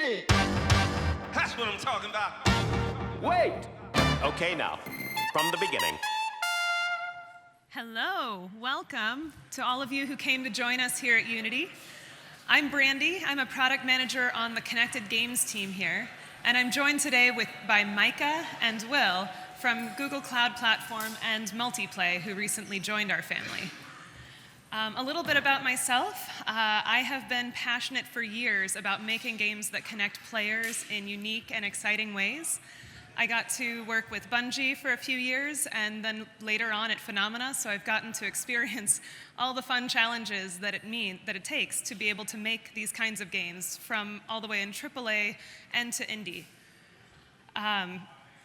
shit. That's what I'm talking about. Wait. Okay, now, from the beginning. Hello, welcome to all of you who came to join us here at Unity. I'm Brandi, I'm a product manager on the Connected Games team here, and I'm joined today by Micah and Will from Google Cloud Platform and Multiplay, who recently joined our family. A little bit about myself. I have been passionate for years about making games that connect players in unique and exciting ways. I got to work with Bungie for a few years and then later on at Phenomena, so I've gotten to experience all the fun challenges that it takes to be able to make these kinds of games from all the way in AAA and to indie.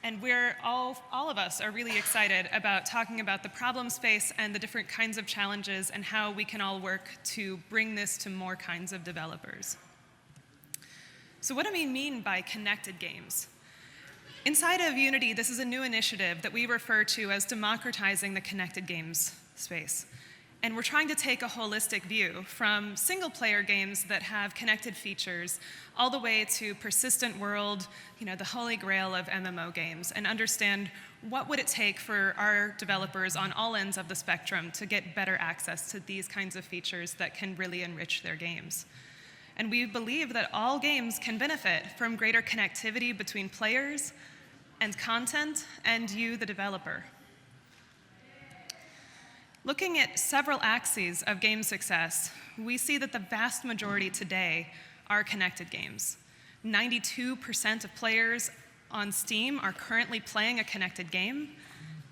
And we're all of us are really excited about talking about the problem space and the different kinds of challenges and how we can all work to bring this to more kinds of developers. So what do we mean by connected games? Inside of Unity, this is a new initiative that we refer to as democratizing the connected games space. And we're trying to take a holistic view from single-player games that have connected features all the way to persistent world, the holy grail of MMO games, and understand what would it take for our developers on all ends of the spectrum to get better access to these kinds of features that can really enrich their games. And we believe that all games can benefit from greater connectivity between players and content and you, the developer. Looking at several axes of game success, we see that the vast majority today are connected games. 92% of players on Steam are currently playing a connected game.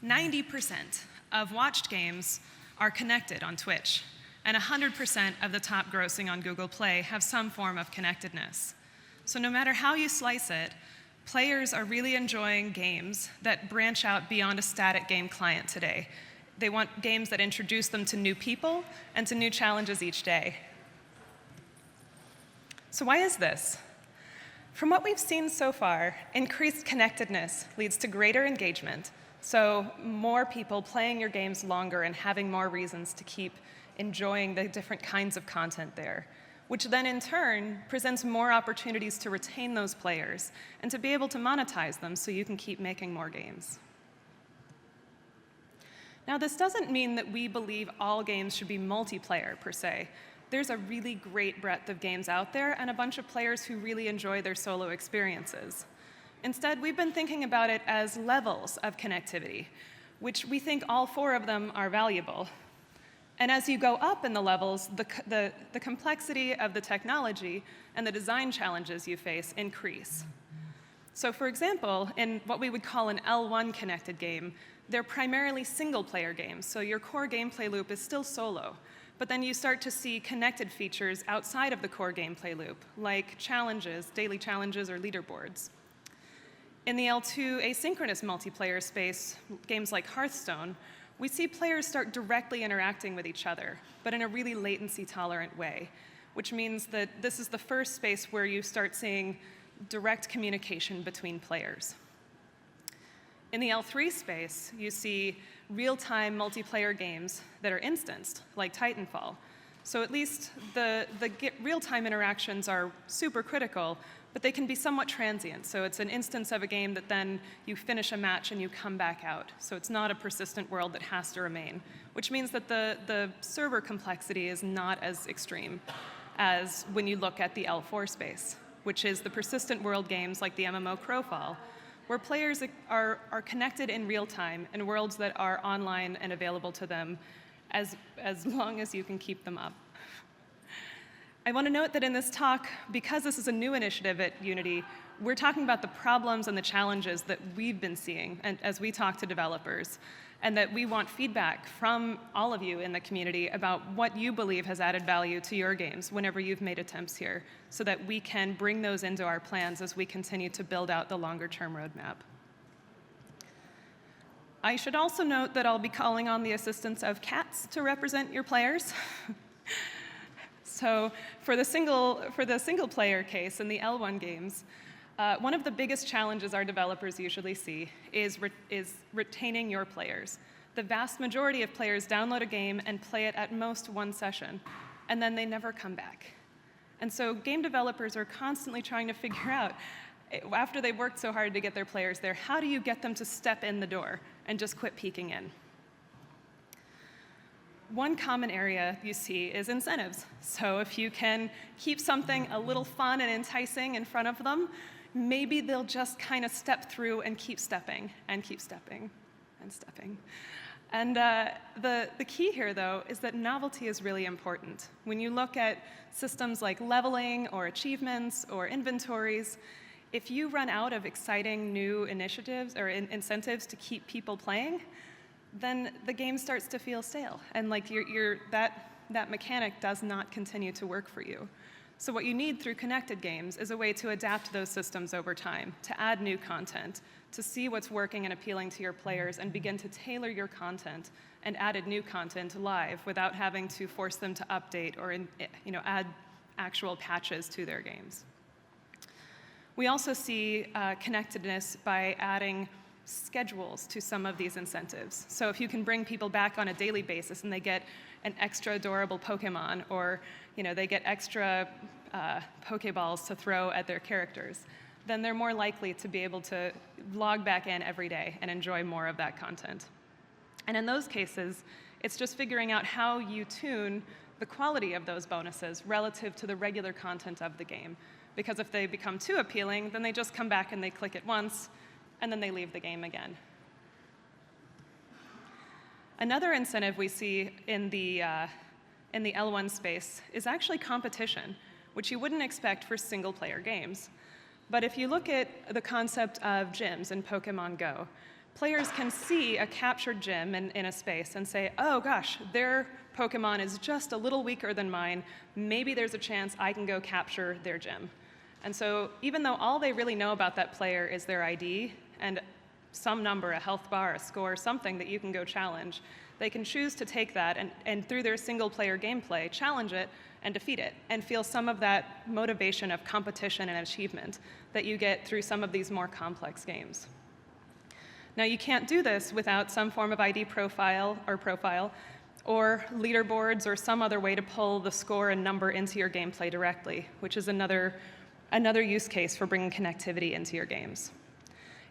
90% of watched games are connected on Twitch. And 100% of the top grossing on Google Play have some form of connectedness. So no matter how you slice it, players are really enjoying games that branch out beyond a static game client today. They want games that introduce them to new people and to new challenges each day. So why is this? From what we've seen so far, increased connectedness leads to greater engagement, so more people playing your games longer and having more reasons to keep enjoying the different kinds of content there, which then in turn presents more opportunities to retain those players and to be able to monetize them so you can keep making more games. Now, this doesn't mean that we believe all games should be multiplayer per se. There's a really great breadth of games out there and a bunch of players who really enjoy their solo experiences. Instead, we've been thinking about it as levels of connectivity, which we think all 4 of them are valuable. And as you go up in the levels, the complexity of the technology and the design challenges you face increase. So for example, in what we would call an L1 connected game, they're primarily single-player games, so your core gameplay loop is still solo. But then you start to see connected features outside of the core gameplay loop, like challenges, daily challenges, or leaderboards. In the L2 asynchronous multiplayer space, games like Hearthstone, we see players start directly interacting with each other, but in a really latency-tolerant way, which means that this is the first space where you start seeing direct communication between players. In the L3 space, you see real-time multiplayer games that are instanced, like Titanfall. So at least the real-time interactions are super critical, but they can be somewhat transient. So it's an instance of a game that then you finish a match and you come back out. So it's not a persistent world that has to remain, which means that the server complexity is not as extreme as when you look at the L4 space, which is the persistent world games like the MMO Crowfall, where players are connected in real time in worlds that are online and available to them as long as you can keep them up. I want to note that in this talk, because this is a new initiative at Unity, we're talking about the problems and the challenges that we've been seeing and as we talk to developers, and that we want feedback from all of you in the community about what you believe has added value to your games whenever you've made attempts here, so that we can bring those into our plans as we continue to build out the longer-term roadmap. I should also note that I'll be calling on the assistance of cats to represent your players. So for the single-player case in the L1 games, one of the biggest challenges our developers usually see is retaining your players. The vast majority of players download a game and play it at most one session, and then they never come back. And so game developers are constantly trying to figure out, after they've worked so hard to get their players there, how do you get them to step in the door and just quit peeking in? One common area you see is incentives. So if you can keep something a little fun and enticing in front of them, maybe they'll just kind of step through and keep stepping and keep stepping and stepping. And the key here, though, is that novelty is really important. When you look at systems like leveling or achievements or inventories, if you run out of exciting new initiatives or incentives to keep people playing, then the game starts to feel stale, and like that mechanic does not continue to work for you. So what you need through connected games is a way to adapt those systems over time, to add new content, to see what's working and appealing to your players, and begin to tailor your content and added new content live without having to force them to update or add actual patches to their games. We also see connectedness by adding schedules to some of these incentives. So if you can bring people back on a daily basis and they get an extra adorable Pokemon, or they get extra Pokeballs to throw at their characters, then they're more likely to be able to log back in every day and enjoy more of that content. And in those cases, it's just figuring out how you tune the quality of those bonuses relative to the regular content of the game. Because if they become too appealing, then they just come back and they click it once, and then they leave the game again. Another incentive we see in the L1 space is actually competition, which you wouldn't expect for single-player games. But if you look at the concept of gyms in Pokemon Go, players can see a captured gym in a space and say, oh gosh, their Pokemon is just a little weaker than mine. Maybe there's a chance I can go capture their gym. And so even though all they really know about that player is their ID and some number, a health bar, a score, something that you can go challenge, they can choose to take that and through their single-player gameplay, challenge it and defeat it, and feel some of that motivation of competition and achievement that you get through some of these more complex games. Now, you can't do this without some form of ID profile, or leaderboards, or some other way to pull the score and number into your gameplay directly, which is another use case for bringing connectivity into your games.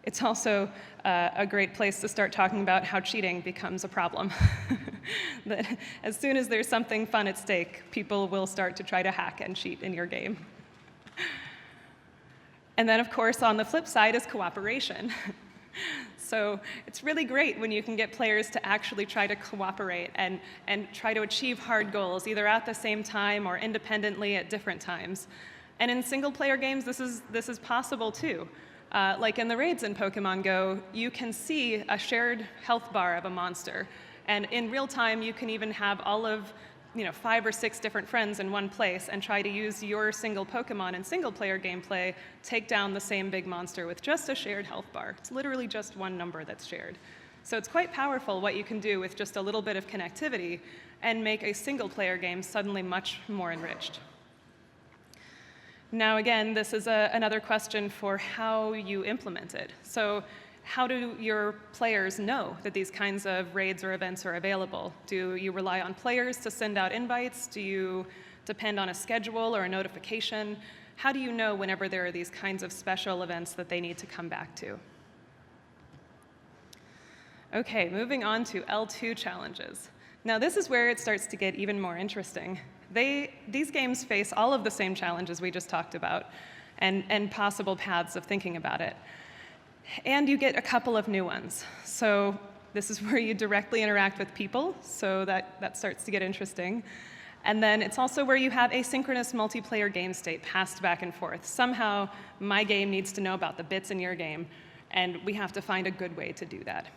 It's also a great place to start talking about how cheating becomes a problem. That as soon as there's something fun at stake, people will start to try to hack and cheat in your game. And then, of course, on the flip side is cooperation. So it's really great when you can get players to actually try to cooperate and try to achieve hard goals, either at the same time or independently at different times. And in single-player games, this is possible too. Like in the raids in Pokemon Go, you can see a shared health bar of a monster. And in real time, you can even have all of 5 or 6 different friends in one place and try to use your single Pokemon in single-player gameplay, take down the same big monster with just a shared health bar. It's literally just one number that's shared. So it's quite powerful what you can do with just a little bit of connectivity and make a single-player game suddenly much more enriched. Now, again, this is another question for how you implement it. So how do your players know that these kinds of raids or events are available? Do you rely on players to send out invites? Do you depend on a schedule or a notification? How do you know whenever there are these kinds of special events that they need to come back to? Okay, moving on to L2 challenges. Now, this is where it starts to get even more interesting. These games face all of the same challenges we just talked about and possible paths of thinking about it. And you get a couple of new ones. So this is where you directly interact with people, so that starts to get interesting. And then it's also where you have asynchronous multiplayer game state passed back and forth. Somehow, my game needs to know about the bits in your game, and we have to find a good way to do that.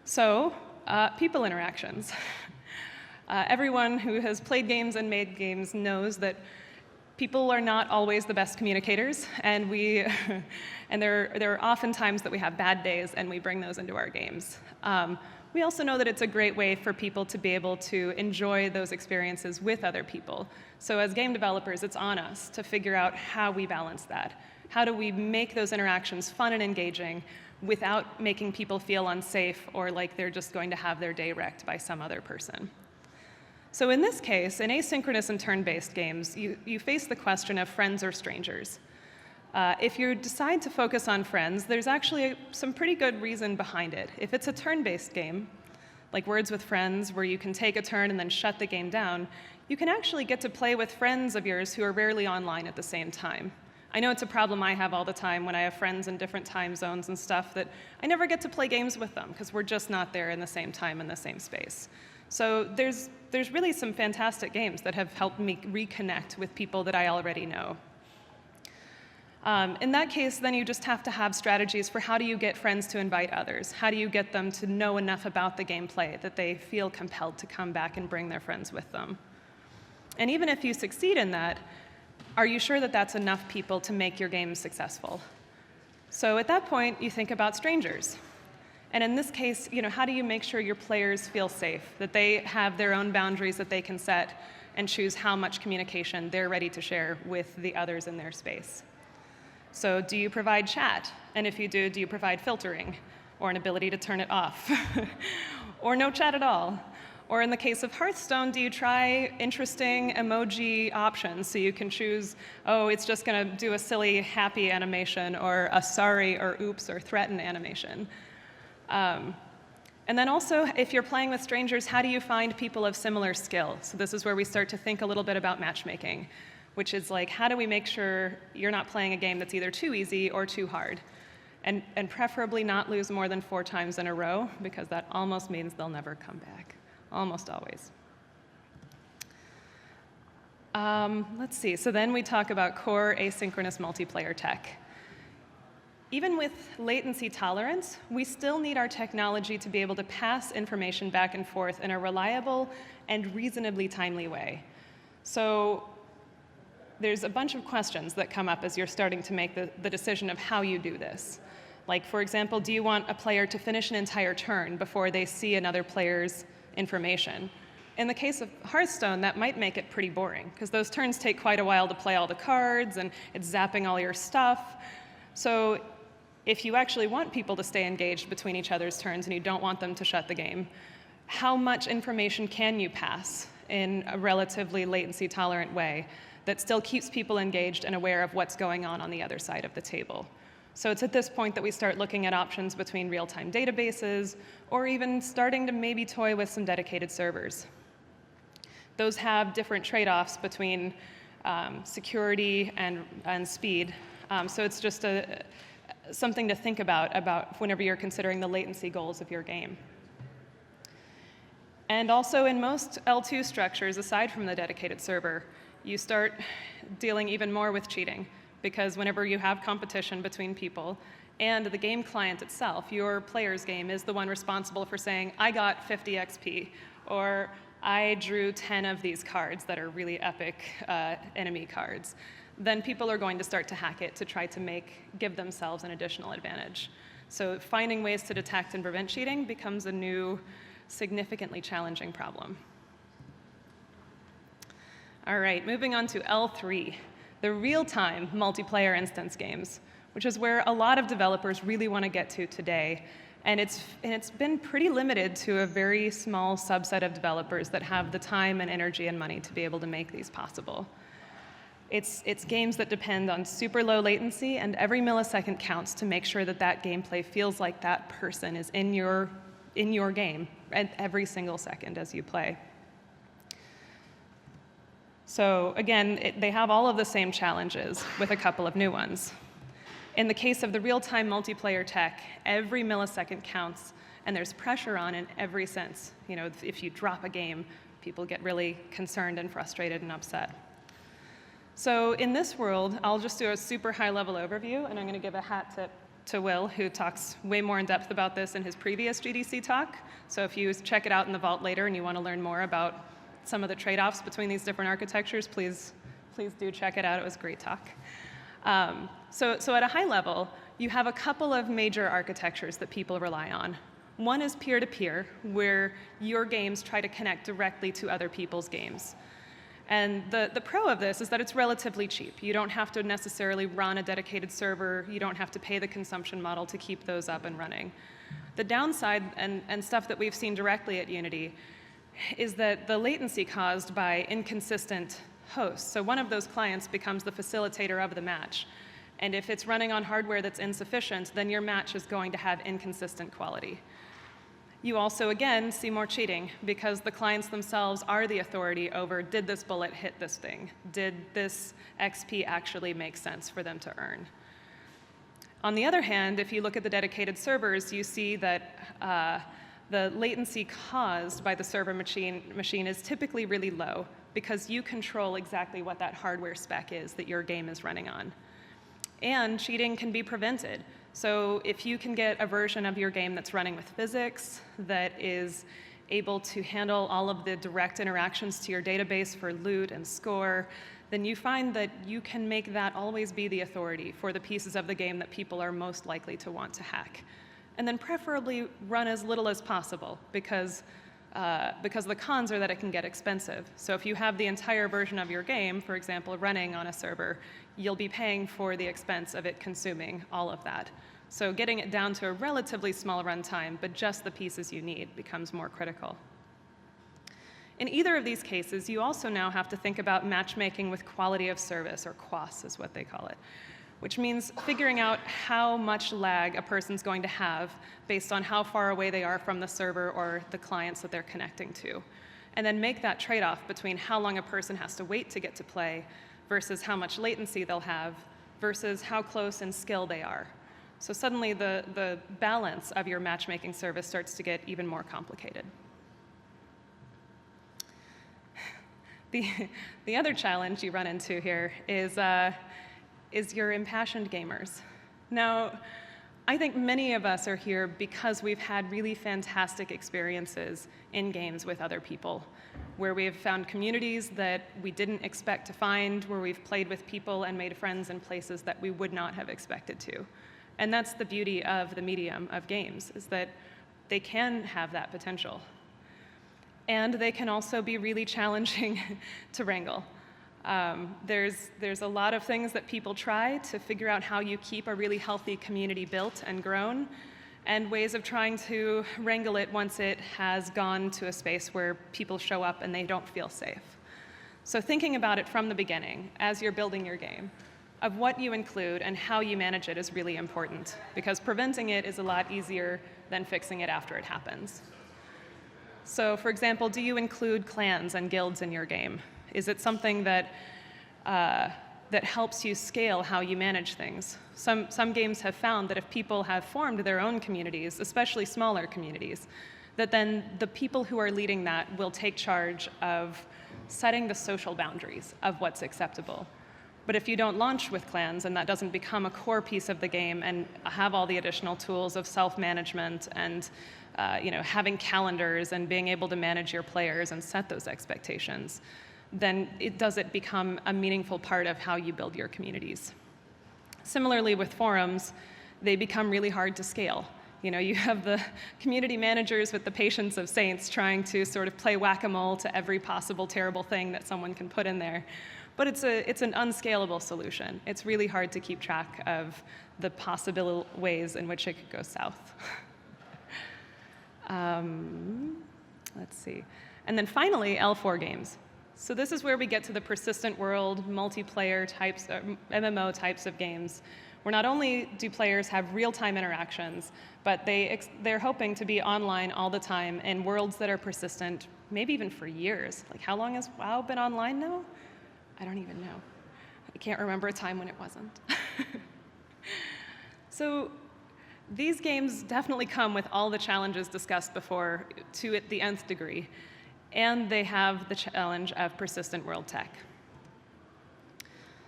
So, people interactions. Everyone who has played games and made games knows that people are not always the best communicators, and there are often times that we have bad days, and we bring those into our games. We also know that it's a great way for people to be able to enjoy those experiences with other people. So as game developers, it's on us to figure out how we balance that. How do we make those interactions fun and engaging without making people feel unsafe or like they're just going to have their day wrecked by some other person? So in this case, in asynchronous and turn-based games, you face the question of friends or strangers. If you decide to focus on friends, there's actually some pretty good reason behind it. If it's a turn-based game, like Words with Friends, where you can take a turn and then shut the game down, you can actually get to play with friends of yours who are rarely online at the same time. I know it's a problem I have all the time when I have friends in different time zones and stuff, that I never get to play games with them because we're just not there in the same time in the same space. So there's really some fantastic games that have helped me reconnect with people that I already know. In that case, then you just have to have strategies for how do you get friends to invite others? How do you get them to know enough about the gameplay that they feel compelled to come back and bring their friends with them? And even if you succeed in that, are you sure that that's enough people to make your game successful? So at that point, you think about strangers. And in this case, how do you make sure your players feel safe, that they have their own boundaries that they can set and choose how much communication they're ready to share with the others in their space? So do you provide chat? And if you do you provide filtering or an ability to turn it off? Or no chat at all? Or in the case of Hearthstone, do you try interesting emoji options so you can choose, oh, it's just going to do a silly happy animation or a sorry or oops or threaten animation? And then also, if you're playing with strangers, how do you find people of similar skill? So this is where we start to think a little bit about matchmaking, which is like, how do we make sure you're not playing a game that's either too easy or too hard? And preferably not lose more than 4 times in a row, because that almost means they'll never come back. Almost always. Let's see, so then we talk about core asynchronous multiplayer tech. Even with latency tolerance, we still need our technology to be able to pass information back and forth in a reliable and reasonably timely way. So there's a bunch of questions that come up as you're starting to make the decision of how you do this. Like, for example, do you want a player to finish an entire turn before they see another player's information? In the case of Hearthstone, that might make it pretty boring, because those turns take quite a while to play all the cards, and it's zapping all your stuff. So if you actually want people to stay engaged between each other's turns and you don't want them to shut the game, how much information can you pass in a relatively latency-tolerant way that still keeps people engaged and aware of what's going on the other side of the table? So it's at this point that we start looking at options between real-time databases, or even starting to maybe toy with some dedicated servers. Those have different trade-offs between security and speed. So it's just something to think about whenever you're considering the latency goals of your game. And also in most L2 structures, aside from the dedicated server, you start dealing even more with cheating, because whenever you have competition between people and the game client itself, your player's game is the one responsible for saying, I got 50 XP, or I drew 10 of these cards that are really epic enemy cards, then people are going to start to hack it to try to give themselves an additional advantage. So finding ways to detect and prevent cheating becomes a new, significantly challenging problem. All right, moving on to L3, the real-time multiplayer instance games, which is where a lot of developers really want to get to today. And it's been pretty limited to a very small subset of developers that have the time and energy and money to be able to make these possible. It's games that depend on super low latency, and every millisecond counts to make sure that that gameplay feels like that person is in your game at every single second as you play. So again, they have all of the same challenges with a couple of new ones. In the case of the real-time multiplayer tech, every millisecond counts, and there's pressure on in every sense. If you drop a game, people get really concerned and frustrated and upset. So in this world, I'll just do a super high-level overview, and I'm going to give a hat tip to Will, who talks way more in depth about this in his previous GDC talk. So if you check it out in the vault later and you want to learn more about some of the trade-offs between these different architectures, please do check it out. It was a great talk. So at a high level, you have a couple of major architectures that people rely on. One is peer-to-peer, where your games try to connect directly to other people's games. And the pro of this is that it's relatively cheap. You don't have to necessarily run a dedicated server. You don't have to pay the consumption model to keep those up and running. The downside, and stuff that we've seen directly at Unity, is that the latency caused by inconsistent hosts. So one of those clients becomes the facilitator of the match. And if it's running on hardware that's insufficient, then your match is going to have inconsistent quality. You also, again, see more cheating because the clients themselves are the authority over, did this bullet hit this thing? Did this XP actually make sense for them to earn? On the other hand, if you look at the dedicated servers, you see that the latency caused by the server machine is typically really low because you control exactly what that hardware spec is that your game is running on. And cheating can be prevented. So if you can get a version of your game that's running with physics, that is able to handle all of the direct interactions to your database for loot and score, then you find that you can make that always be the authority for the pieces of the game that people are most likely to want to hack. And then preferably run as little as possible because the cons are that it can get expensive. So if you have the entire version of your game, for example, running on a server, you'll be paying for the expense of it consuming all of that. So getting it down to a relatively small runtime, but just the pieces you need, becomes more critical. In either of these cases, you also now have to think about matchmaking with quality of service, or QoS is what they call it, which means figuring out how much lag a person's going to have based on how far away they are from the server or the clients that they're connecting to. And then make that trade-off between how long a person has to wait to get to play versus how much latency they'll have versus how close in skill they are. So suddenly the balance of your matchmaking service starts to get even more complicated. The other challenge you run into here is your impassioned gamers. Now, I think many of us are here because we've had really fantastic experiences in games with other people, where we have found communities that we didn't expect to find, where we've played with people and made friends in places that we would not have expected to. And that's the beauty of the medium of games, is that they can have that potential. And they can also be really challenging to wrangle. There's a lot of things that people try to figure out how you keep a really healthy community built and grown, and ways of trying to wrangle it once it has gone to a space where people show up and they don't feel safe. So thinking about it from the beginning, as you're building your game, of what you include and how you manage it is really important, because preventing it is a lot easier than fixing it after it happens. So for example, do you include clans and guilds in your game? Is it something that helps you scale how you manage things? Some games have found that if people have formed their own communities, especially smaller communities, that then the people who are leading that will take charge of setting the social boundaries of what's acceptable. But if you don't launch with clans and that doesn't become a core piece of the game and have all the additional tools of self-management and having calendars and being able to manage your players and set those expectations, then does it become a meaningful part of how you build your communities. Similarly with forums, they become really hard to scale. You have the community managers with the patience of saints trying to sort of play whack-a-mole to every possible terrible thing that someone can put in there. But it's an unscalable solution. It's really hard to keep track of the possible ways in which it could go south. Let's see. And then finally, L4 games. So this is where we get to the persistent world, multiplayer types, MMO types of games, where not only do players have real-time interactions, but they're hoping to be online all the time in worlds that are persistent, maybe even for years. Like, how long has WoW been online now? I don't even know. I can't remember a time when it wasn't. So these games definitely come with all the challenges discussed before to the nth degree, and they have the challenge of persistent world tech.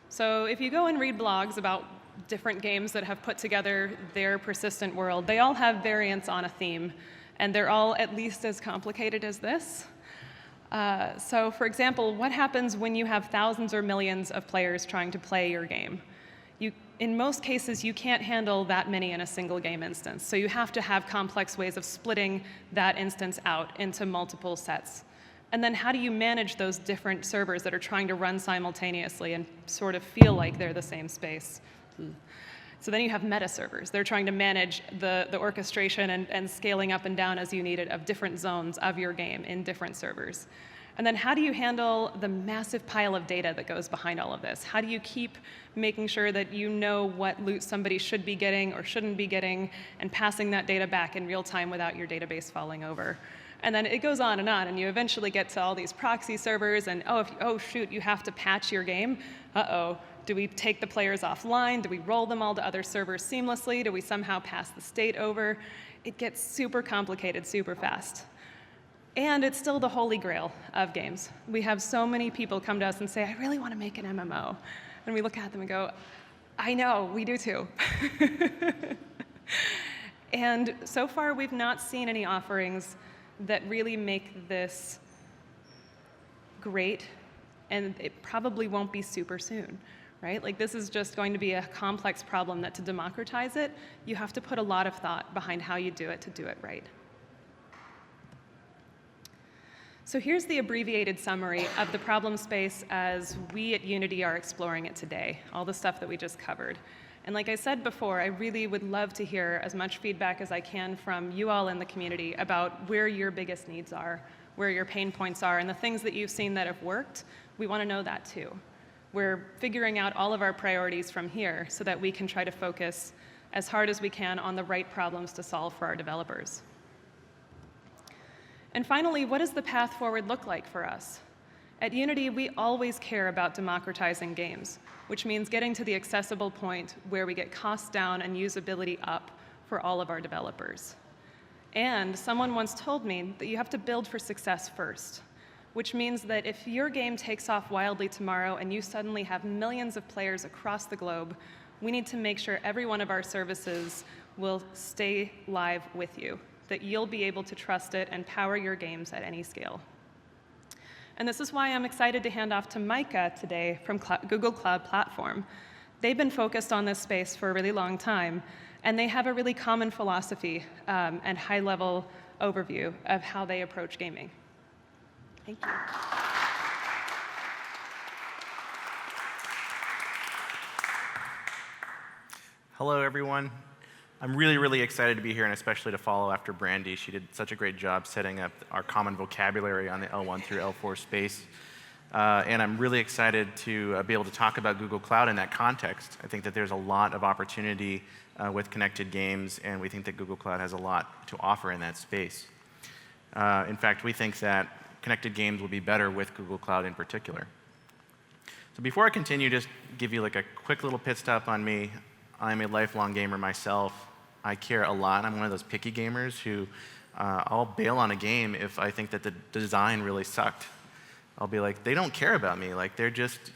So if you go and read blogs about different games that have put together their persistent world, they all have variants on a theme, and they're all at least as complicated as this. So for example, what happens when you have thousands or millions of players trying to play your game? In most cases, you can't handle that many in a single game instance. So you have to have complex ways of splitting that instance out into multiple sets. And then how do you manage those different servers that are trying to run simultaneously and sort of feel like they're the same space? So then you have meta servers. They're trying to manage the orchestration and scaling up and down as you need it of different zones of your game in different servers. And then how do you handle the massive pile of data that goes behind all of this? How do you keep making sure that you know what loot somebody should be getting or shouldn't be getting and passing that data back in real time without your database falling over? And then it goes on, and you eventually get to all these proxy servers, and oh shoot, you have to patch your game. Uh-oh, do we take the players offline? Do we roll them all to other servers seamlessly? Do we somehow pass the state over? It gets super complicated super fast. And it's still the holy grail of games. We have so many people come to us and say, I really want to make an MMO. And we look at them and go, I know, we do too. And so far, we've not seen any offerings that really make this great, and it probably won't be super soon, right? Like, this is just going to be a complex problem that to democratize it, you have to put a lot of thought behind how you do it to do it right. So here's the abbreviated summary of the problem space as we at Unity are exploring it today, all the stuff that we just covered. And like I said before, I really would love to hear as much feedback as I can from you all in the community about where your biggest needs are, where your pain points are, and the things that you've seen that have worked. We want to know that too. We're figuring out all of our priorities from here so that we can try to focus as hard as we can on the right problems to solve for our developers. And finally, what does the path forward look like for us? At Unity, we always care about democratizing games, which means getting to the accessible point where we get costs down and usability up for all of our developers. And someone once told me that you have to build for success first, which means that if your game takes off wildly tomorrow and you suddenly have millions of players across the globe, we need to make sure every one of our services will stay live with you, that you'll be able to trust it and power your games at any scale. And this is why I'm excited to hand off to Micah today from Google Cloud Platform. They've been focused on this space for a really long time, and they have a really common philosophy and high-level overview of how they approach gaming. Thank you. Hello, everyone. I'm really, really excited to be here, and especially to follow after Brandi. She did such a great job setting up our common vocabulary on the L1 through L4 space. And I'm really excited to be able to talk about Google Cloud in that context. I think that there's a lot of opportunity with connected games, and we think that Google Cloud has a lot to offer in that space. In fact, we think that connected games will be better with Google Cloud in particular. So before I continue, just give you like a quick little pit stop on me. I'm a lifelong gamer myself. I care a lot. I'm one of those picky gamers who I'll bail on a game if I think that the design really sucked. I'll be like, they don't care about me. Like they're just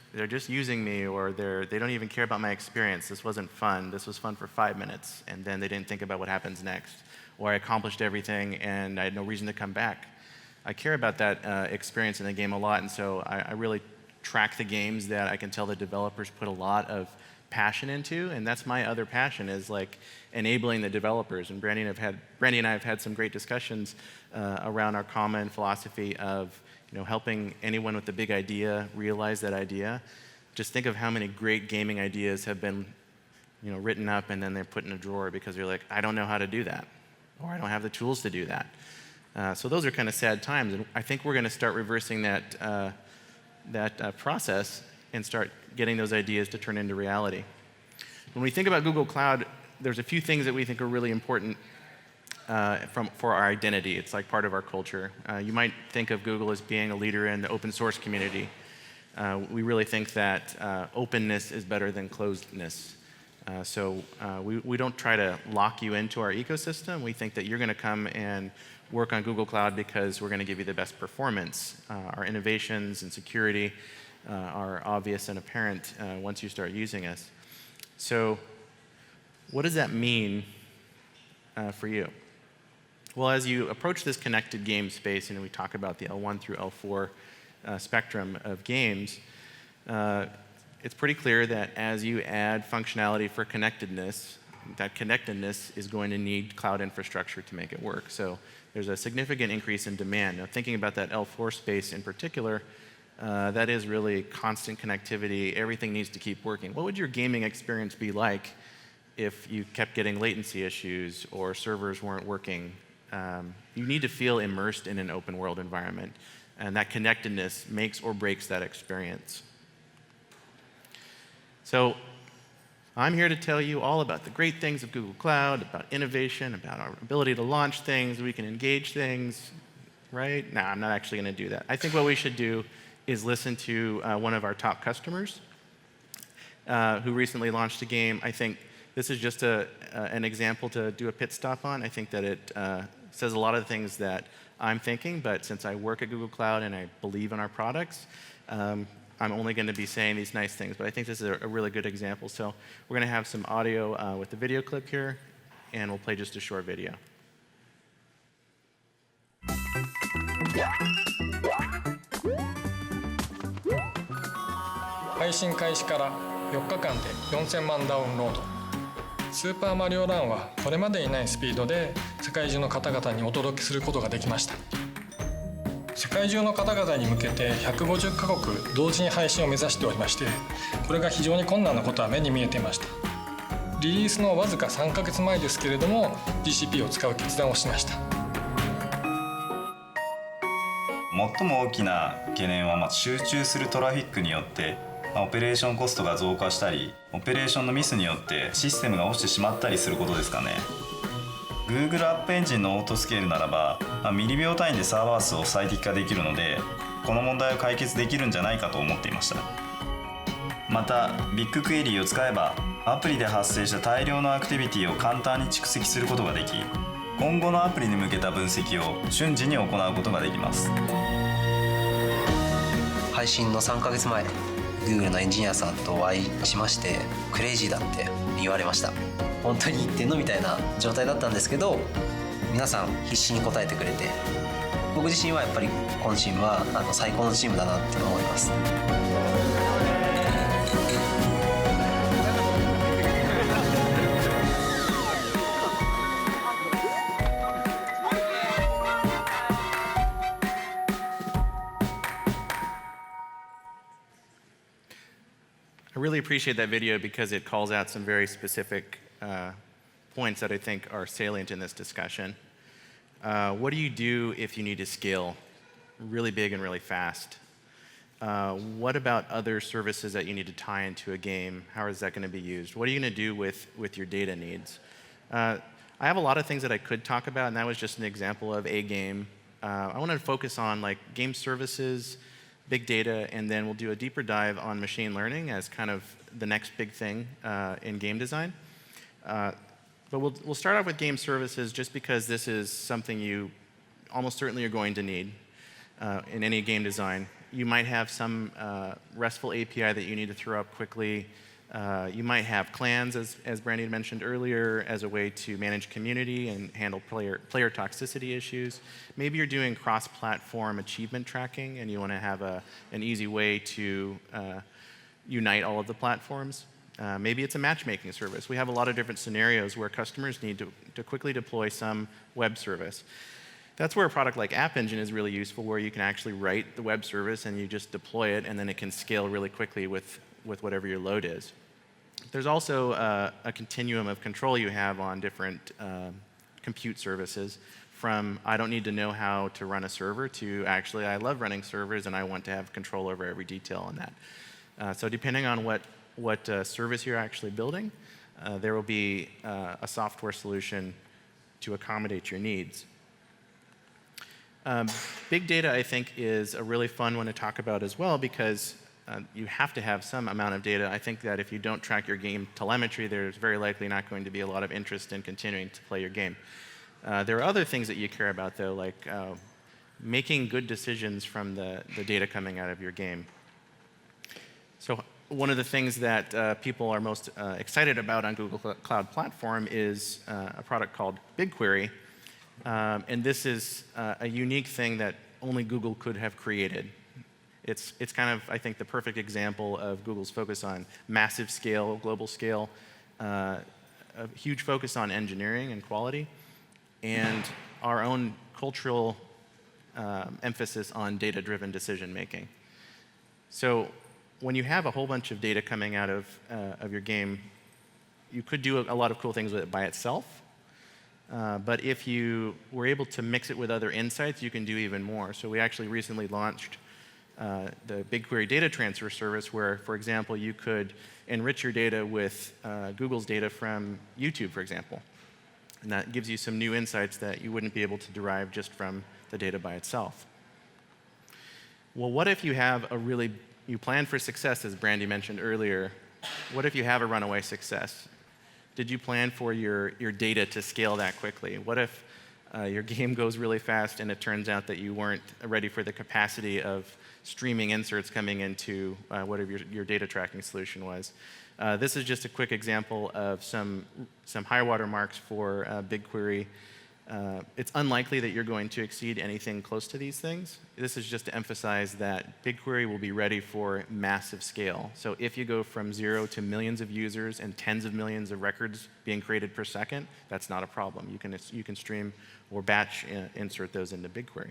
using me, or they don't even care about my experience. This wasn't fun. This was fun for 5 minutes, and then they didn't think about what happens next. Or I accomplished everything and I had no reason to come back. I care about that experience in the game a lot, and so I really track the games that I can tell the developers put a lot of passion into, and that's my other passion, is like enabling the developers. And Brandi and I have had some great discussions around our common philosophy of helping anyone with a big idea realize that idea. Just think of how many great gaming ideas have been written up and then they're put in a drawer because you're like, I don't know how to do that, or I don't have the tools to do that. So those are kind of sad times, and I think we're going to start reversing that process and start getting those ideas to turn into reality. When we think about Google Cloud, there's a few things that we think are really important for our identity. It's like part of our culture. You might think of Google as being a leader in the open source community. We really think that openness is better than closedness. So we don't try to lock you into our ecosystem. We think that you're going to come and work on Google Cloud because we're going to give you the best performance. Our innovations and security are obvious and apparent once you start using us. So what does that mean for you? Well, as you approach this connected game space, and we talk about the L1 through L4 spectrum of games, it's pretty clear that as you add functionality for connectedness, that connectedness is going to need cloud infrastructure to make it work. So there's a significant increase in demand. Now, thinking about that L4 space in particular, that is really constant connectivity. Everything needs to keep working. What would your gaming experience be like if you kept getting latency issues or servers weren't working. You need to feel immersed in an open world environment, and that connectedness makes or breaks that experience. So I'm here to tell you all about the great things of Google Cloud, about innovation, about our ability to launch things, we can engage things, right? No, I'm not actually going to do that. I think what we should do is listen to one of our top customers who recently launched a game. I think this is just an example to do a pit stop on. I think that it says a lot of the things that I'm thinking, but since I work at Google Cloud and I believe in our products, I'm only going to be saying these nice things, but I think this is a really good example. So we're going to have some audio with the video clip here, and we'll play just a short video. 配信開始から4日間で4000万ダウンロード。スーパーマリオランはこれまでにないスピードで世界中の方々にお届けすることができました。世界中の方々に向けて150カ国同時に配信を目指しておりまして、これが非常に困難なことは目に見えていました。リリースのわずか3ヶ月前ですけれども GCP を使う決断をしました。最も大きな懸念は集中するトラフィックによってオペレーションコストが増加したり、オペレーションのミスによってシステムが落ちてしまったりすることですかね。 Google アップエンジンのオートスケールならば、ミリ秒単位でサーバー数を最適化できるので、この問題を解決できるんじゃないかと思っていました。また BigQuery を使えばアプリで発生した大量のアクティビティを簡単に蓄積することができ、今後のアプリに向けた分析を瞬時に行うことができます。配信の3ヶ月前、Google のエンジニアさんとお会いしまして、クレイジーだって言われました。本当に言ってんのみたいな状態だったんですけど、皆さん必死に応えてくれて、僕自身はやっぱりこのチームは最高のチームだなって思います。I really appreciate that video because it calls out some very specific points that I think are salient in this discussion. What do you do if you need to scale really big and really fast? What about other services that you need to tie into a game? How is that going to be used? What are you going to do with your data needs? I have a lot of things that I could talk about, and that was just an example of a game. I want to focus on like game services, big data, and then we'll do a deeper dive on machine learning as kind of the next big thing in game design. But we'll start off with game services just because this is something you almost certainly are going to need in any game design. You might have some RESTful API that you need to throw up quickly. You might have clans, as Brandi mentioned earlier, as a way to manage community and handle player toxicity issues. Maybe you're doing cross-platform achievement tracking and you want to have an easy way to unite all of the platforms. Maybe it's a matchmaking service. We have a lot of different scenarios where customers need to quickly deploy some web service. That's where a product like App Engine is really useful, where you can actually write the web service and you just deploy it, and then it can scale really quickly with whatever your load is. There's also a continuum of control you have on different compute services, from I don't need to know how to run a server to actually I love running servers and I want to have control over every detail on that. So depending on what service you're actually building, there will be a software solution to accommodate your needs. Big data, I think, is a really fun one to talk about as well because you have to have some amount of data. I think that if you don't track your game telemetry, there's very likely not going to be a lot of interest in continuing to play your game. There are other things that you care about, though, like making good decisions from the data coming out of your game. So one of the things that people are most excited about on Google Cloud Platform is a product called BigQuery. And this is a unique thing that only Google could have created. It's kind of, I think, the perfect example of Google's focus on massive scale, global scale, a huge focus on engineering and quality, and our own cultural emphasis on data-driven decision-making. So when you have a whole bunch of data coming out of your game, you could do a lot of cool things with it by itself. But if you were able to mix it with other insights, you can do even more. So we actually recently launched the BigQuery data transfer service where, for example, you could enrich your data with Google's data from YouTube, for example. And that gives you some new insights that you wouldn't be able to derive just from the data by itself. Well, what if you have you plan for success, as Brandi mentioned earlier. What if you have a runaway success? Did you plan for your data to scale that quickly? What if your game goes really fast and it turns out that you weren't ready for the capacity of streaming inserts coming into whatever your data tracking solution was? This is just a quick example of some high water marks for BigQuery. It's unlikely that you're going to exceed anything close to these things. This is just to emphasize that BigQuery will be ready for massive scale. So if you go from 0 to millions of users and tens of millions of records being created per second, that's not a problem. You can stream or batch insert those into BigQuery.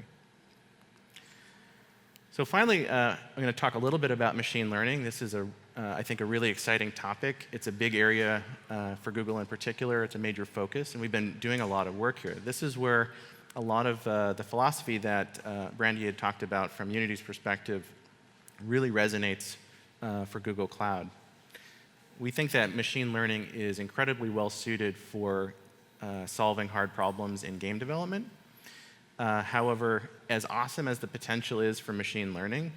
So finally, I'm going to talk a little bit about machine learning. This is, I think, a really exciting topic. It's a big area for Google in particular. It's a major focus, and we've been doing a lot of work here. This is where a lot of the philosophy that Brandi had talked about from Unity's perspective really resonates for Google Cloud. We think that machine learning is incredibly well suited for solving hard problems in game development. However, as awesome as the potential is for machine learning,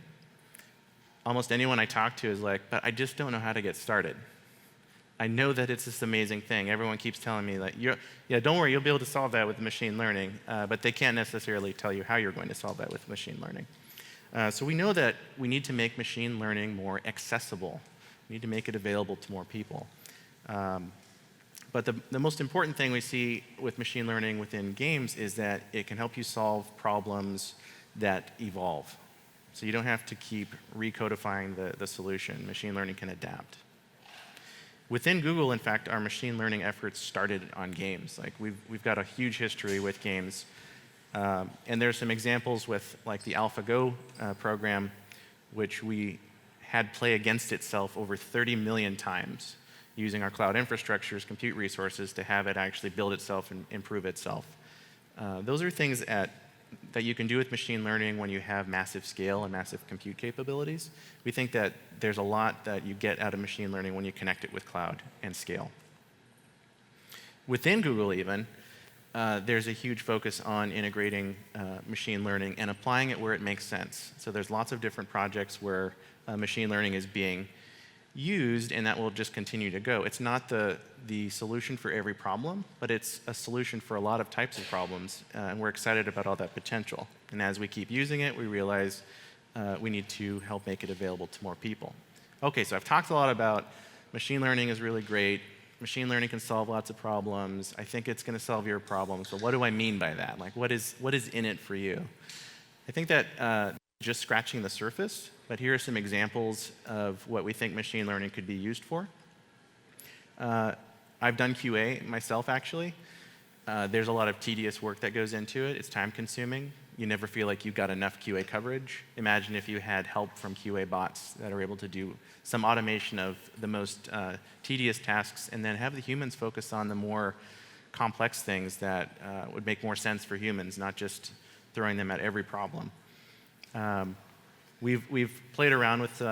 almost anyone I talk to is like, but I just don't know how to get started. I know that it's this amazing thing. Everyone keeps telling me, like, yeah, don't worry, you'll be able to solve that with machine learning, but they can't necessarily tell you how you're going to solve that with machine learning. So we know that we need to make machine learning more accessible. We need to make it available to more people. But the most important thing we see with machine learning within games is that it can help you solve problems that evolve. So you don't have to keep recodifying the solution. Machine learning can adapt. Within Google, in fact, our machine learning efforts started on games. Like we've got a huge history with games. And there's some examples with like the AlphaGo program, which we had play against itself over 30 million times, using our cloud infrastructure's compute resources to have it actually build itself and improve itself. Those are things that you can do with machine learning when you have massive scale and massive compute capabilities. We think that there's a lot that you get out of machine learning when you connect it with cloud and scale. Within Google even, there's a huge focus on integrating machine learning and applying it where it makes sense. So there's lots of different projects where machine learning is being used, and that will just continue to go. It's not the solution for every problem, but it's a solution for a lot of types of problems, and we're excited about all that potential. And as we keep using it, we realize we need to help make it available to more people. Okay, so I've talked a lot about machine learning is really great. Machine learning can solve lots of problems. I think it's going to solve your problems, but what do I mean by that? Like, what is in it for you? I think that just scratching the surface, but here are some examples of what we think machine learning could be used for. I've done QA myself, actually. There's a lot of tedious work that goes into it. It's time-consuming. You never feel like you've got enough QA coverage. Imagine if you had help from QA bots that are able to do some automation of the most tedious tasks and then have the humans focus on the more complex things that would make more sense for humans, not just throwing them at every problem. We've played around with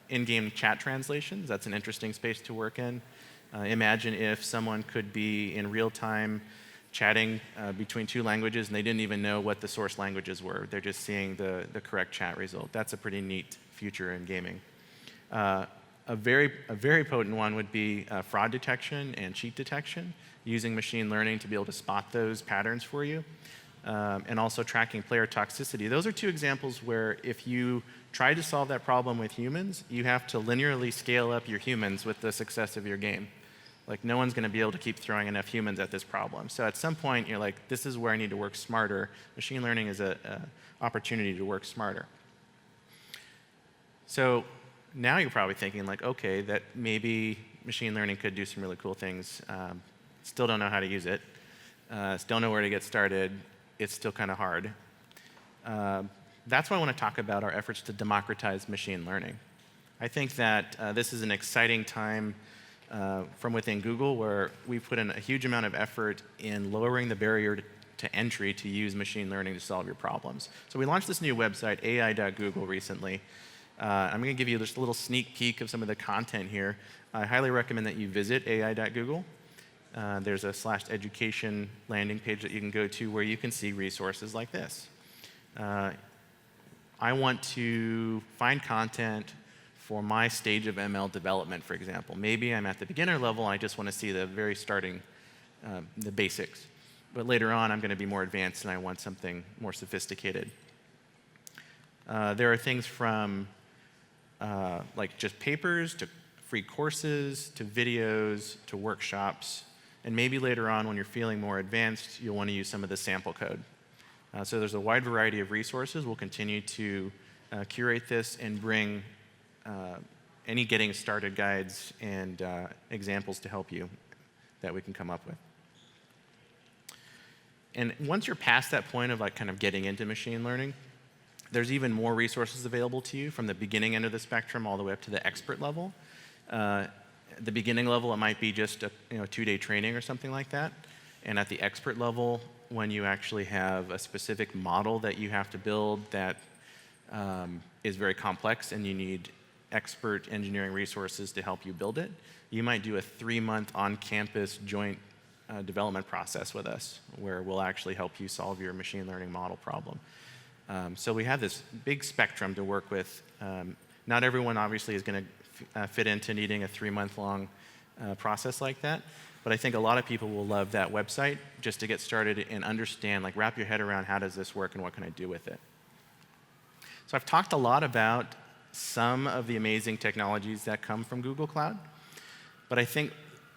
in-game chat translations. That's an interesting space to work in. Imagine if someone could be in real time chatting between two languages and they didn't even know what the source languages were. They're just seeing the correct chat result. That's a pretty neat future in gaming. A very potent one would be fraud detection and cheat detection, using machine learning to be able to spot those patterns for you. And also tracking player toxicity. Those are two examples where if you try to solve that problem with humans, you have to linearly scale up your humans with the success of your game. Like, no one's going to be able to keep throwing enough humans at this problem. So at some point, you're like, this is where I need to work smarter. Machine learning is an opportunity to work smarter. So now you're probably thinking, like, okay, that maybe machine learning could do some really cool things. Still don't know how to use it. Still know where to get started. It's still kind of hard. That's why I want to talk about our efforts to democratize machine learning. I think that this is an exciting time from within Google, where we've put in a huge amount of effort in lowering the barrier to entry to use machine learning to solve your problems. So we launched this new website, ai.google, recently. I'm going to give you just a little sneak peek of some of the content here. I highly recommend that you visit ai.google. There's a /education landing page that you can go to where you can see resources like this. I want to find content for my stage of ML development, for example. Maybe I'm at the beginner level and I just want to see the very starting, the basics. But later on, I'm going to be more advanced and I want something more sophisticated. There are things from like just papers to free courses to videos to workshops. And maybe later on, when you're feeling more advanced, you'll want to use some of the sample code. So there's a wide variety of resources. We'll continue to curate this and bring any getting started guides and examples to help you that we can come up with. And once you're past that point of like kind of getting into machine learning, there's even more resources available to you from the beginning end of the spectrum all the way up to the expert level. At the beginning level, it might be just a 2-day training or something like that. And at the expert level, when you actually have a specific model that you have to build that is very complex and you need expert engineering resources to help you build it, you might do a 3-month on-campus joint development process with us where we'll actually help you solve your machine learning model problem. So we have this big spectrum to work with. Not everyone obviously is going to fit into needing a 3-month-long process like that. But I think a lot of people will love that website just to get started and understand, like wrap your head around how does this work and what can I do with it. So I've talked a lot about some of the amazing technologies that come from Google Cloud. But I think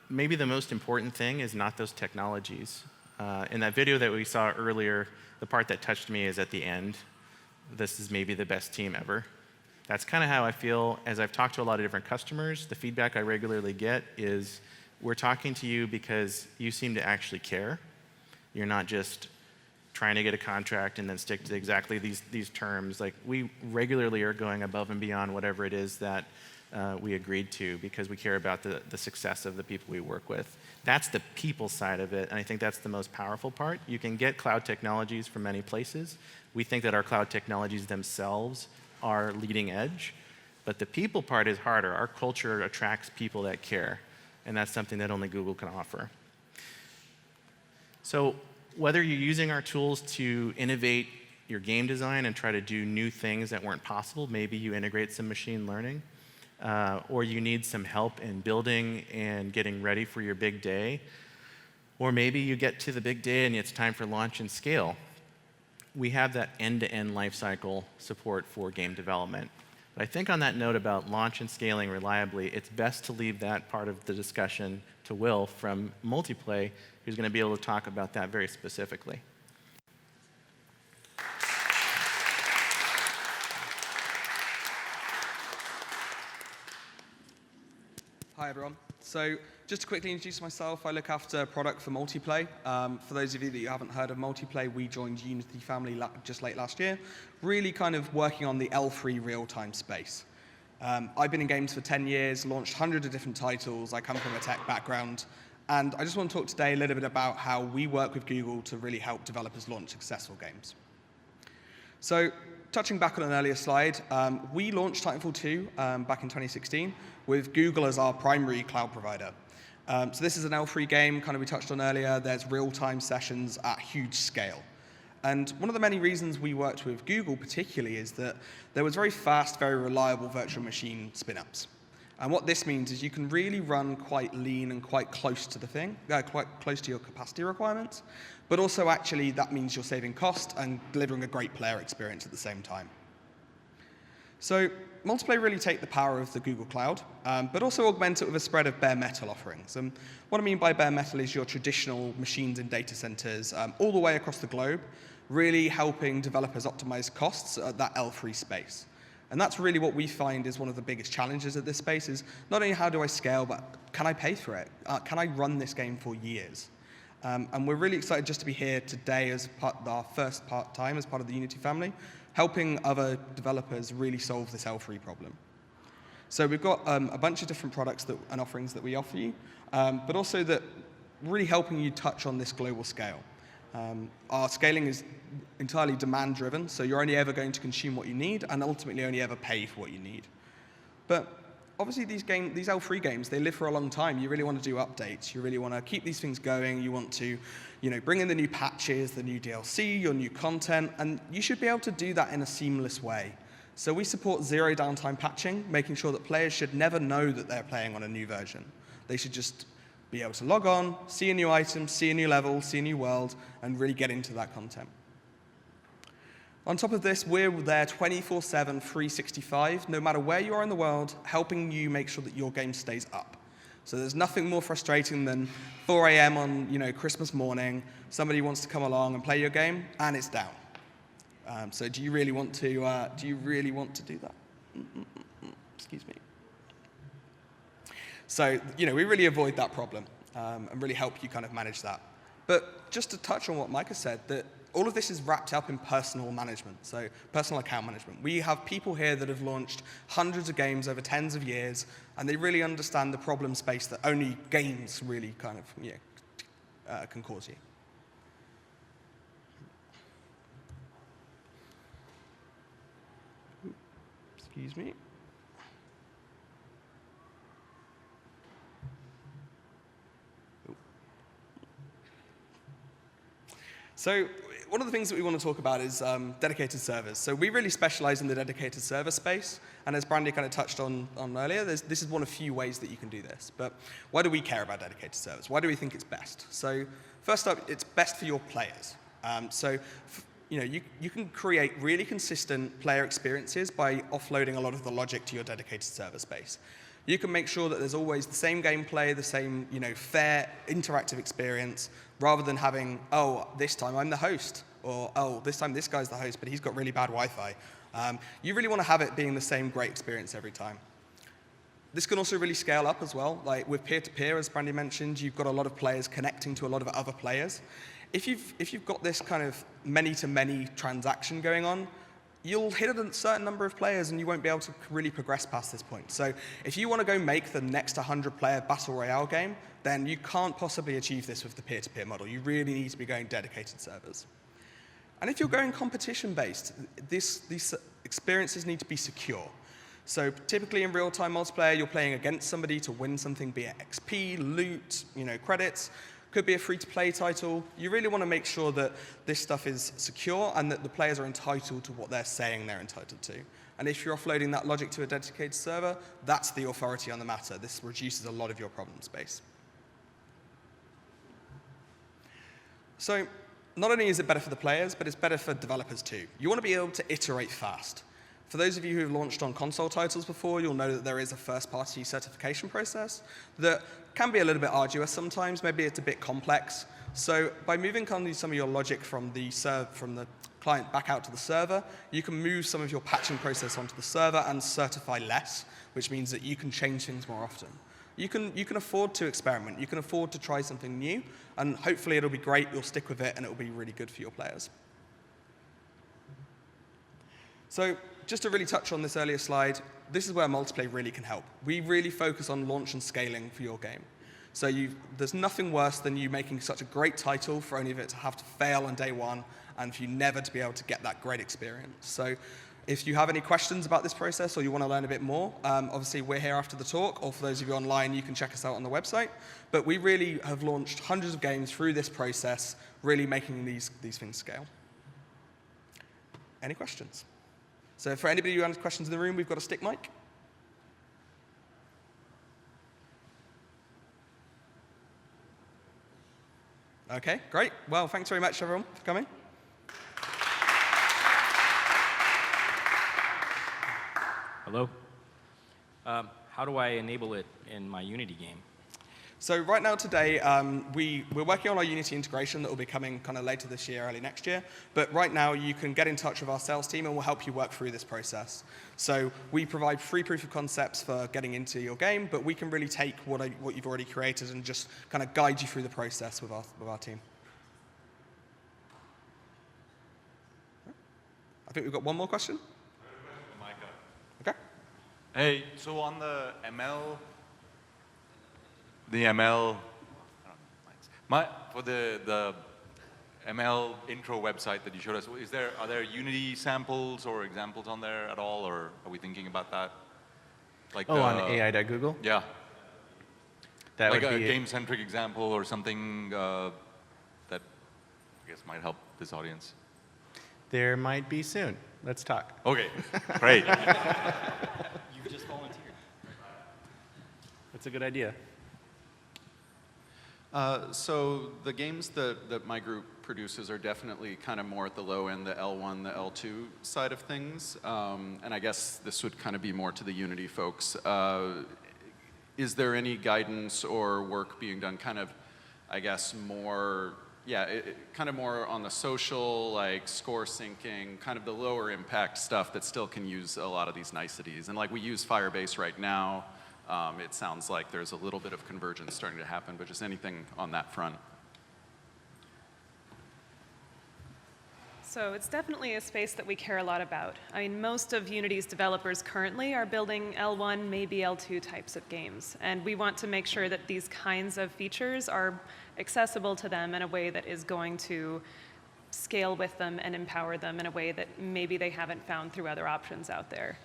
maybe the most important thing is not those technologies. In that video that we saw earlier, the part that touched me is at the end. This is maybe the best team ever. That's kind of how I feel as I've talked to a lot of different customers. The feedback I regularly get is, we're talking to you because you seem to actually care. You're not just trying to get a contract and then stick to exactly these terms. Like, we regularly are going above and beyond whatever it is that we agreed to because we care about the success of the people we work with. That's the people side of it, and I think that's the most powerful part. You can get cloud technologies from many places. We think that our cloud technologies themselves are leading edge, but the people part is harder. Our culture attracts people that care, and that's something that only Google can offer. So whether you're using our tools to innovate your game design and try to do new things that weren't possible, maybe you integrate some machine learning, or you need some help in building and getting ready for your big day, or maybe you get to the big day and it's time for launch and scale. We have that end-to-end lifecycle support for game development. But I think on that note about launch and scaling reliably, it's best to leave that part of the discussion to Will from Multiplay, who's going to be able to talk about that very specifically. Hi, everyone. So just to quickly introduce myself, I look after product for Multiplay. For those of you that haven't heard of Multiplay, we joined Unity family just late last year, really kind of working on the L3 real-time space. I've been in games for 10 years, launched hundreds of different titles. I come from a tech background. And I just want to talk today a little bit about how we work with Google to really help developers launch successful games. So touching back on an earlier slide, we launched Titanfall 2 back in 2016 with Google as our primary cloud provider. So this is an L3 game, kind of we touched on earlier. There's real-time sessions at huge scale. And one of the many reasons we worked with Google particularly is that there was very fast, very reliable virtual machine spin-ups. And what this means is you can really run quite lean and quite close to the thing, quite close to your capacity requirements. But also, actually, that means you're saving cost and delivering a great player experience at the same time. So Multiplay really take the power of the Google Cloud, but also augment it with a spread of bare metal offerings. And what I mean by bare metal is your traditional machines and data centers all the way across the globe, really helping developers optimize costs at that L3 space. And that's really what we find is one of the biggest challenges at this space is not only how do I scale, but can I pay for it? Can I run this game for years? And we're really excited just to be here today as our first time as part of the Unity family, helping other developers really solve this L3 problem. So we've got a bunch of different products and offerings that we offer you, but also that really helping you touch on this global scale. Our scaling is entirely demand-driven, so you're only ever going to consume what you need and ultimately only ever pay for what you need. But obviously these L3 games, they live for a long time. You really want to do updates. You really want to keep these things going. You want to bring in the new patches, the new DLC, your new content, and you should be able to do that in a seamless way. So we support zero downtime patching, making sure that players should never know that they're playing on a new version. They should just be able to log on, see a new item, see a new level, see a new world, and really get into that content. On top of this, we're there 24/7, 365, no matter where you are in the world, helping you make sure that your game stays up. So there's nothing more frustrating than 4 a.m. on Christmas morning, somebody wants to come along and play your game, and it's down. So do you really want to do that? Excuse me. So, we really avoid that problem and really help you kind of manage that. But just to touch on what Micah said, that all of this is wrapped up in personal management, so personal account management. We have people here that have launched hundreds of games over tens of years, and they really understand the problem space that only games really kind of can cause you. Excuse me. So one of the things that we want to talk about is dedicated servers. So we really specialize in the dedicated server space. And as Brandi kind of touched on earlier, this is one of few ways that you can do this. But why do we care about dedicated servers? Why do we think it's best? So first up, it's best for your players. You can create really consistent player experiences by offloading a lot of the logic to your dedicated server space. You can make sure that there's always the same gameplay, the same fair interactive experience, rather than having, oh, this time I'm the host, or oh, this time this guy's the host, but he's got really bad Wi-Fi. You really want to have it being the same great experience every time. This can also really scale up as well. Like with peer-to-peer, as Brandi mentioned, you've got a lot of players connecting to a lot of other players. If you've got this kind of many-to-many transaction going on, you'll hit a certain number of players and you won't be able to really progress past this point. So if you want to go make the next 100-player Battle Royale game, then you can't possibly achieve this with the peer-to-peer model. You really need to be going dedicated servers. And if you're going competition-based, these experiences need to be secure. So typically in real-time multiplayer, you're playing against somebody to win something, be it XP, loot, credits. Could be a free-to-play title. You really want to make sure that this stuff is secure and that the players are entitled to what they're saying they're entitled to. And if you're offloading that logic to a dedicated server, that's the authority on the matter. This reduces a lot of your problem space. So not only is it better for the players, but it's better for developers too. You want to be able to iterate fast. For those of you who have launched on console titles before, you'll know that there is a first-party certification process that can be a little bit arduous sometimes. Maybe it's a bit complex. So by moving some of your logic from the client back out to the server, you can move some of your patching process onto the server and certify less, which means that you can change things more often. You can afford to experiment. You can afford to try something new, and hopefully it'll be great, you'll stick with it, and it'll be really good for your players. So just to really touch on this earlier slide, this is where Multiplay really can help. We really focus on launch and scaling for your game. So there's nothing worse than you making such a great title for only of it to have to fail on day one and for you never to be able to get that great experience. So if you have any questions about this process or you want to learn a bit more, obviously we're here after the talk, or for those of you online, you can check us out on the website. But we really have launched hundreds of games through this process, really making these things scale. Any questions? So for anybody who has questions in the room, we've got a stick mic. OK, great. Well, thanks very much, everyone, for coming. Hello. How do I enable it in my Unity game? So right now today, we're working on our Unity integration that will be coming kind of later this year, early next year. But right now, you can get in touch with our sales team, and we'll help you work through this process. So we provide free proof of concepts for getting into your game, but we can really take what you've already created and just kind of guide you through the process with our team. I think we've got one more question. Micah. OK. Hey, so on the ML, for the ML intro website that you showed us, are there Unity samples or examples on there at all, or are we thinking about that? Like on AI.Google? Yeah. That like would a be game-centric example or something that I guess might help this audience. There might be soon. Let's talk. Okay, great. You've just volunteered. That's a good idea. So the games that my group produces are definitely kind of more at the low end, the L1, the L2 side of things. And I guess this would kind of be more to the Unity folks. Is there any guidance or work being done kind of, I guess, more, kind of more on the social, like score syncing, kind of the lower impact stuff that still can use a lot of these niceties? And like we use Firebase right now. It sounds like there's a little bit of convergence starting to happen, but just anything on that front. So it's definitely a space that we care a lot about. I mean, most of Unity's developers currently are building L1, maybe L2 types of games. And we want to make sure that these kinds of features are accessible to them in a way that is going to scale with them and empower them in a way that maybe they haven't found through other options out there.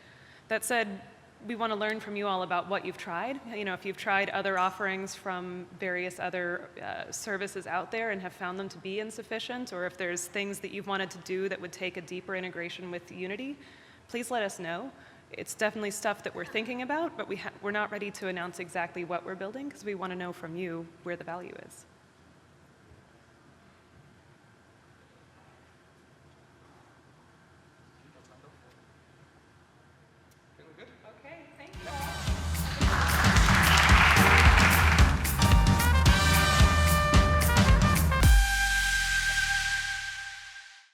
That said, we want to learn from you all about what you've tried. You know, if you've tried other offerings from various other services out there and have found them to be insufficient, or if there's things that you've wanted to do that would take a deeper integration with Unity, please let us know. It's definitely stuff that we're thinking about, but we're not ready to announce exactly what we're building because we want to know from you where the value is.